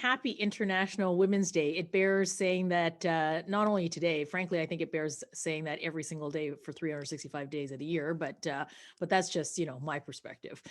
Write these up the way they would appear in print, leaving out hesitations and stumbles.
Happy International Women's Day. It bears saying that not only today, frankly, I think it bears saying that every single day for 365 days of the year, but that's just, my perspective.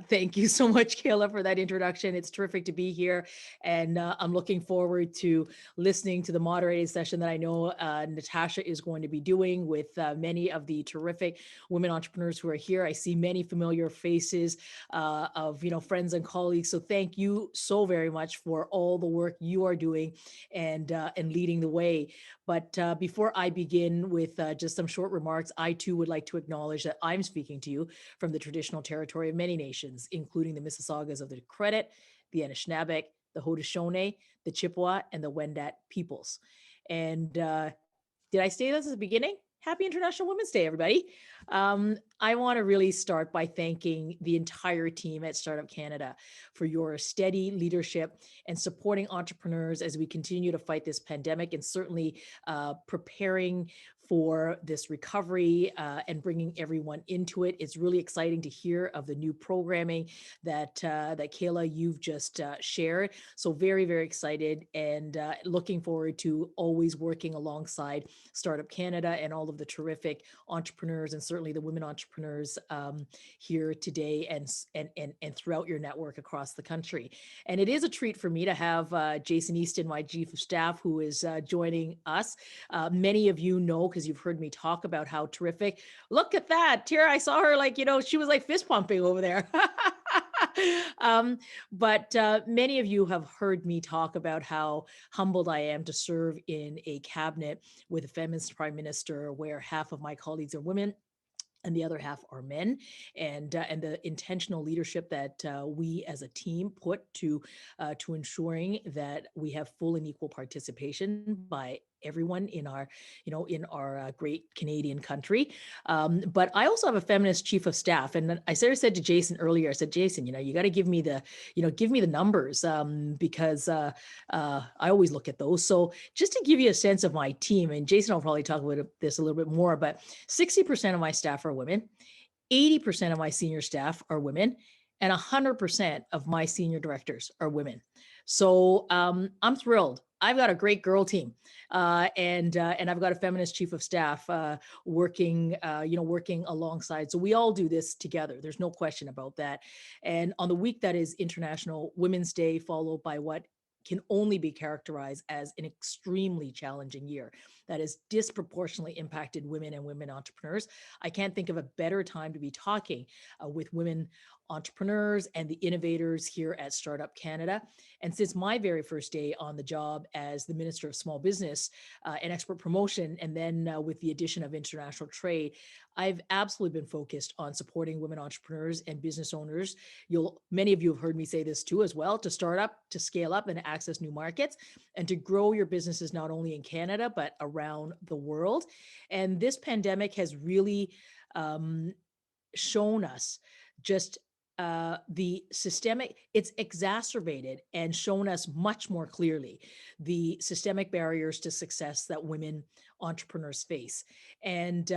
Thank you so much, Kayla, for that introduction. It's terrific to be here. And I'm looking forward to listening to the moderated session that I know Natasha is going to be doing with many of the terrific women entrepreneurs who are here. I see many familiar faces of friends and colleagues. So thank you so very much for all the work you are doing and leading the way. But before I begin with just some short remarks, I too would like to acknowledge that I'm speaking to you from the traditional territory of many nations, including the Mississaugas of the Credit, the Anishinaabe, the Haudenosaunee, the Chippewa, and the Wendat peoples. And did I say this at the beginning? Happy International Women's Day, everybody. I want to really start by thanking the entire team at Startup Canada for your steady leadership and supporting entrepreneurs as we continue to fight this pandemic, and certainly preparing for this recovery and bringing everyone into it. It's really exciting to hear of the new programming that Kayla, you've just shared. So very, very excited and looking forward to always working alongside Startup Canada and all of the terrific entrepreneurs and certainly the women entrepreneurs here today and throughout your network across the country. And it is a treat for me to have Jason Easton, my chief of staff, who is joining us. Many of you know, because you've heard me talk about how terrific. Look at that, Tara. I saw her she was like fist pumping over there. But many of you have heard me talk about how humbled I am to serve in a cabinet with a feminist prime minister where half of my colleagues are women and the other half are men, and the intentional leadership that we as a team put to ensuring that we have full and equal participation by everyone in our, great Canadian country. But I also have a feminist chief of staff, and I said to Jason earlier, I said, Jason, you got to give me the numbers because I always look at those. So just to give you a sense of my team, and Jason will probably talk about this a little bit more, but 60% of my staff are women, 80% of my senior staff are women, and 100% of my senior directors are women. So I'm thrilled. I've got a great girl team, and I've got a feminist chief of staff working alongside. So we all do this together. There's no question about that. And on the week that is International Women's Day, followed by what can only be characterized as an extremely challenging year that has disproportionately impacted women and women entrepreneurs, I can't think of a better time to be talking with women entrepreneurs and the innovators here at Startup Canada. And since my very first day on the job as the Minister of Small Business and Export Promotion, and then with the addition of international trade, I've absolutely been focused on supporting women entrepreneurs and business owners. Many of you have heard me say this too as well, to start up, to scale up and access new markets, and to grow your businesses not only in Canada, but around the world. And this pandemic has really shown us just the systemic, it's exacerbated and shown us much more clearly the systemic barriers to success that women entrepreneurs face. And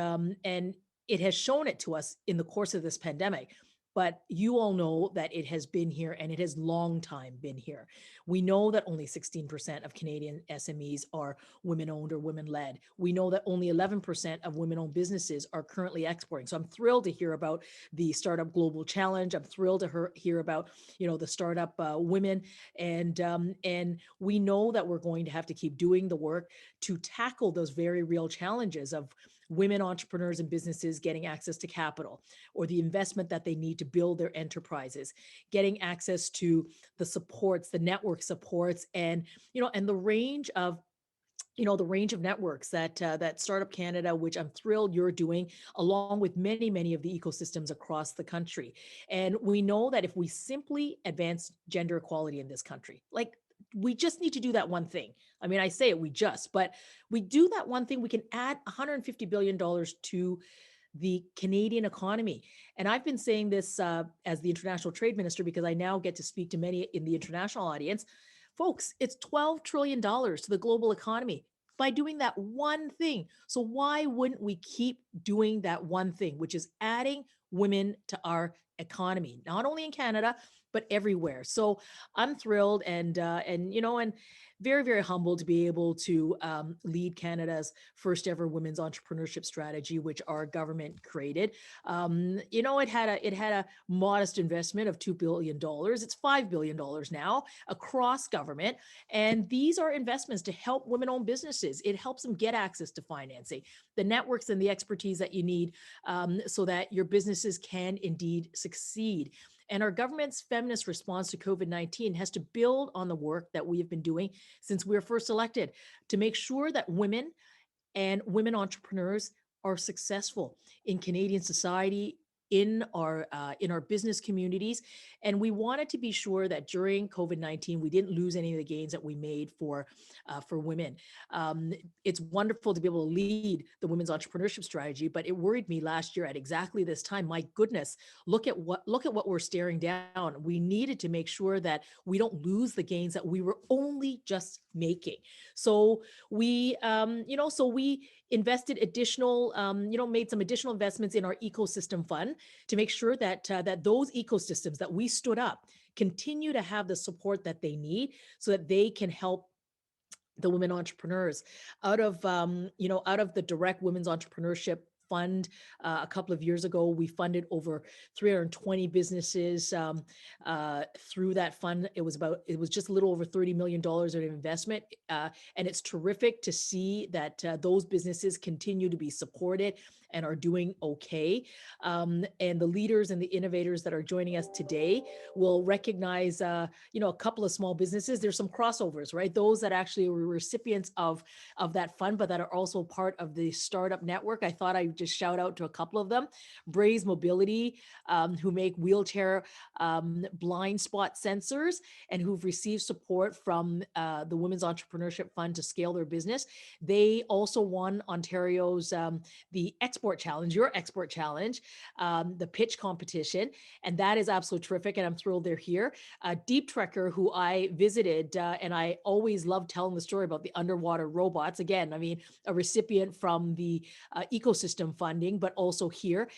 it has shown it to us in the course of this pandemic. But you all know that it has been here and it has long time been here. We know that only 16% of Canadian SMEs are women-owned or women-led. We know that only 11% of women-owned businesses are currently exporting. So I'm thrilled to hear about the Startup Global Challenge. I'm thrilled to hear about, the startup women. And we know that we're going to have to keep doing the work to tackle those very real challenges of women entrepreneurs and businesses getting access to capital or the investment that they need to build their enterprises, getting access to the supports, the network supports, and the range of networks that Startup Canada, which I'm thrilled you're doing, along with many, many of the ecosystems across the country. And we know that if we simply advance gender equality in this country, we just need to do that one thing. I mean, I say it, but we do that one thing, we can add $150 billion to the Canadian economy. And I've been saying this as the international trade minister, because I now get to speak to many in the international audience. Folks, it's $12 trillion to the global economy by doing that one thing. So why wouldn't we keep doing that one thing, which is adding women to our economy, not only in Canada, but everywhere. So I'm thrilled and very, very humbled to be able to lead Canada's first ever women's entrepreneurship strategy, which our government created. It had a modest investment of $2 billion. It's $5 billion now across government, and these are investments to help women-owned businesses. It helps them get access to financing, the networks and the expertise that you need so that your businesses can indeed succeed. And our government's feminist response to COVID-19 has to build on the work that we have been doing since we were first elected to make sure that women and women entrepreneurs are successful in Canadian society, in our business communities. And we wanted to be sure that during COVID-19 we didn't lose any of the gains that we made for women. Um, it's wonderful to be able to lead the women's entrepreneurship strategy, but it worried me last year at exactly this time. My goodness, look at what we're staring down. We needed to make sure that we don't lose the gains that we were only just making. So we invested additional, made some additional investments in our ecosystem fund to make sure that those ecosystems that we stood up continue to have the support that they need so that they can help the women entrepreneurs. Out of the direct women's entrepreneurship fund, a couple of years ago we funded over 320 businesses through that fund. It was just a little over $30 million of investment, and it's terrific to see that those businesses continue to be supported and are doing okay. And the leaders and the innovators that are joining us today will recognize a couple of small businesses. There's some crossovers, right? Those that actually were recipients of that fund, but that are also part of the startup network. I thought I'd just shout out to a couple of them. Braze Mobility, who make wheelchair blind spot sensors and who've received support from the Women's Entrepreneurship Fund to scale their business. They also won Ontario's the export challenge, your export challenge, the pitch competition, and that is absolutely terrific. And I'm thrilled they're here. Deep Trekker, who I visited, and I always love telling the story about the underwater robots. Again, I mean, a recipient from the ecosystem funding, but also here,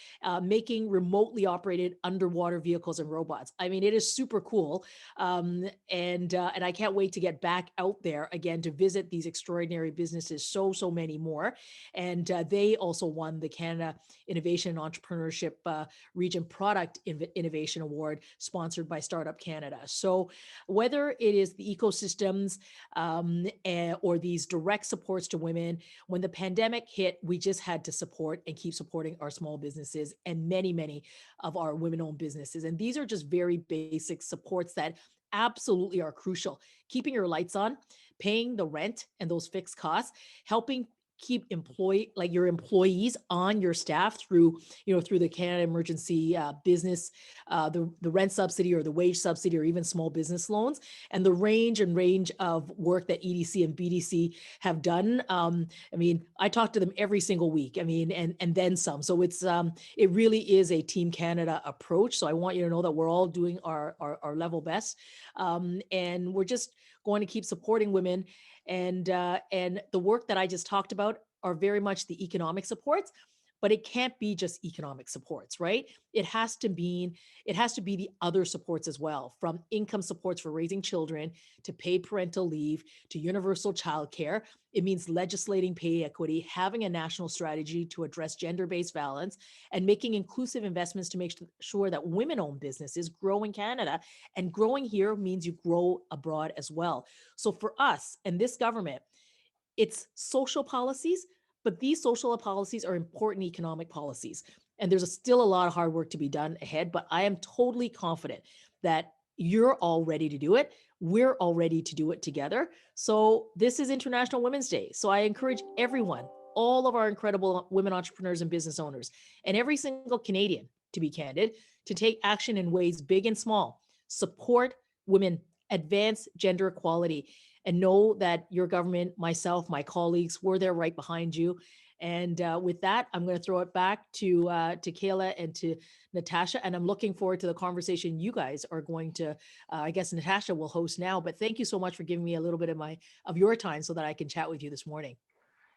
making remotely operated underwater vehicles and robots. I mean, it is super cool. And I can't wait to get back out there again to visit these extraordinary businesses, so many more. And they also won the Canada Innovation and Entrepreneurship Region Product Innovation Award sponsored by Startup Canada. So whether it is the ecosystems or these direct supports to women, when the pandemic hit, we just had to support and keep supporting our small businesses and many of our women-owned businesses. And these are just very basic supports that absolutely are crucial. Keeping your lights on, paying the rent and those fixed costs, helping keep your employees on your staff through the Canada Emergency Business, the rent subsidy or the wage subsidy or even small business loans, and the range of work that EDC and BDC have done. I mean, I talk to them every single week. I mean, and then some. So it really is a Team Canada approach. So I want you to know that we're all doing our level best, and we're just going to keep supporting women. And the work that I just talked about are very much the economic supports, but it can't be just economic supports, right? It has to be the other supports as well, from income supports for raising children to paid parental leave to universal childcare. It means legislating pay equity, having a national strategy to address gender-based violence, and making inclusive investments to make sure that women-owned businesses grow in Canada. And growing here means you grow abroad as well. So for us and this government, it's social policies, but these social policies are important economic policies. And there's still a lot of hard work to be done ahead, but I am totally confident that you're all ready to do it. We're all ready to do it together. So this is International Women's Day. So I encourage everyone, all of our incredible women entrepreneurs and business owners, and every single Canadian, to be candid, to take action in ways big and small. Support women, advance gender equality, and know that your government, myself, my colleagues, we're there right behind you. And with that, I'm going to throw it back to Kayla and to Natasha. And I'm looking forward to the conversation you guys are going to, I guess Natasha will host now, but thank you so much for giving me a little bit of your time so that I can chat with you this morning.